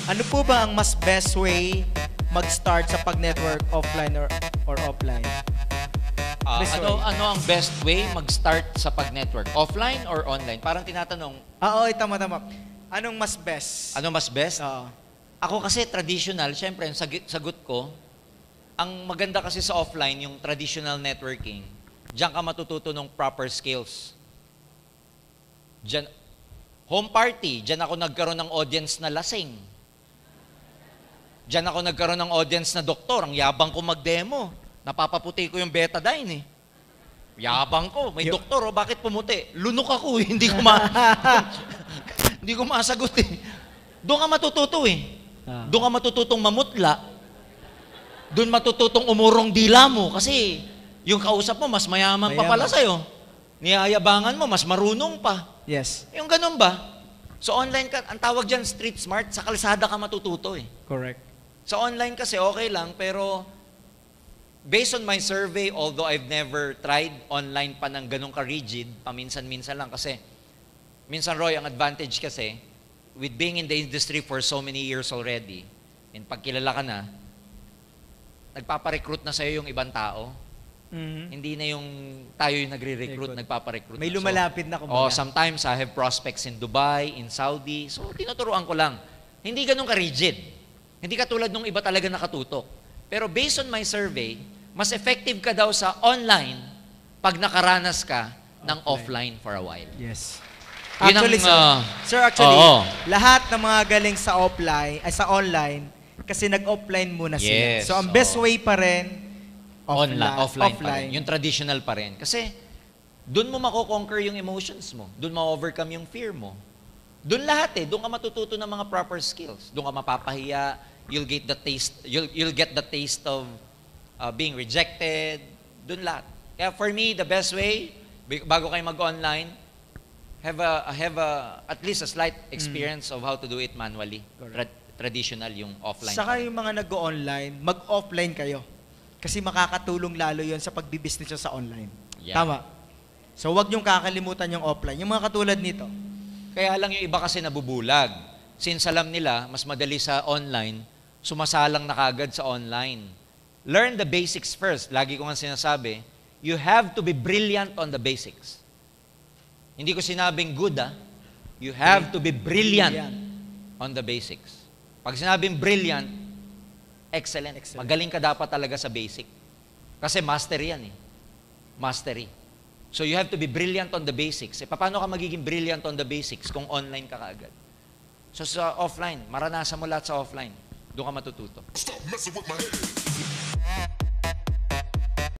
Ano po ba ang mas best way mag-start sa pag-network offline or offline? Best way. Ano ang best way mag-start sa pag-network? Offline or online? Parang tinatanong, Oo, tama. Anong mas best? ano mas best? Oo. Ako kasi traditional, syempre, ang sagot ko, ang maganda kasi sa offline, yung traditional networking, diyan ka matututo ng proper skills. Diyan, home party, diyan ako nagkaroon ng audience na lasing. Diyan ako nagkaroon ng audience na doktor, ang yabang ko mag-demo. Napapaputi ko yung betadine eh. Yabang ko, may doktor, bakit pumuti? Lunok ako eh, hindi ko masagot eh. Doon ka matututo eh. Doon ka matututong mamutla. Doon matututong umurong dila mo kasi yung kausap mo mas mayaman pa pala sa'yo. Niyayabangan mo, mas marunong pa. Yes. Yung ganun ba? So online ka, ang tawag dyan street smart, sa kalsada ka matututo eh. Correct. Sa online kasi okay lang, pero based on my survey, although I've never tried online pa ng ganun ka-rigid, paminsan-minsan lang kasi, minsan Roy, ang advantage kasi, with being in the industry for so many years already, and pagkilala ka na, nagpaparecruit na sa'yo yung ibang tao. Hindi na yung tayo yung nagre-recruit, nagpaparecruit. May na. lumalapit na kumbaga. Sometimes I have prospects in Dubai, in Saudi. So, tinuturuan ko lang. Hindi ganun ka-rigid. Hindi katulad nung iba talaga nakatutok. Pero based on my survey, mas effective ka daw sa online pag nakaranas ka ng offline for a while. Yes. Yun Actually, ang, sir, actually, oo. lahat ng mga galing sa offline, ay sa online, kasi nag-offline muna sila. Yes, So, ang best way pa rin, offline pa rin. Yung traditional pa rin. Kasi, doon mo mako-conquer yung emotions mo. Doon ma-overcome yung fear mo. Doon lahat eh. Doon ka matututo ng mga proper skills. Doon ka mapapahiya. You'll get the taste of being rejected. Doon lahat. Kaya for me, the best way, bago kayo mag-online, have at least a slight experience of how to do it manually. Traditional yung offline. Saka yung mga nag-online, mag-offline kayo. Kasi makakatulong lalo yon sa pagbibusiness nyo sa online. Yeah. Tama. So, wag niyong kakalimutan yung offline. Yung mga katulad nito. Kaya lang yung iba kasi nabubulag. Since alam nila, mas madali sa online, sumasalang na kagad sa online. Learn the basics first. Lagi ko nga sinasabi, you have to be brilliant on the basics. Hindi ko sinabing good, You have to be brilliant on the basics. Pag sinabing brilliant, excellent. Magaling ka dapat talaga sa basic. Kasi mastery yan eh. Mastery. So you have to be brilliant on the basics. Paano ka magiging brilliant on the basics kung online ka kaagad? So sa offline, maranasan mo lahat sa offline. Doon ka matututo.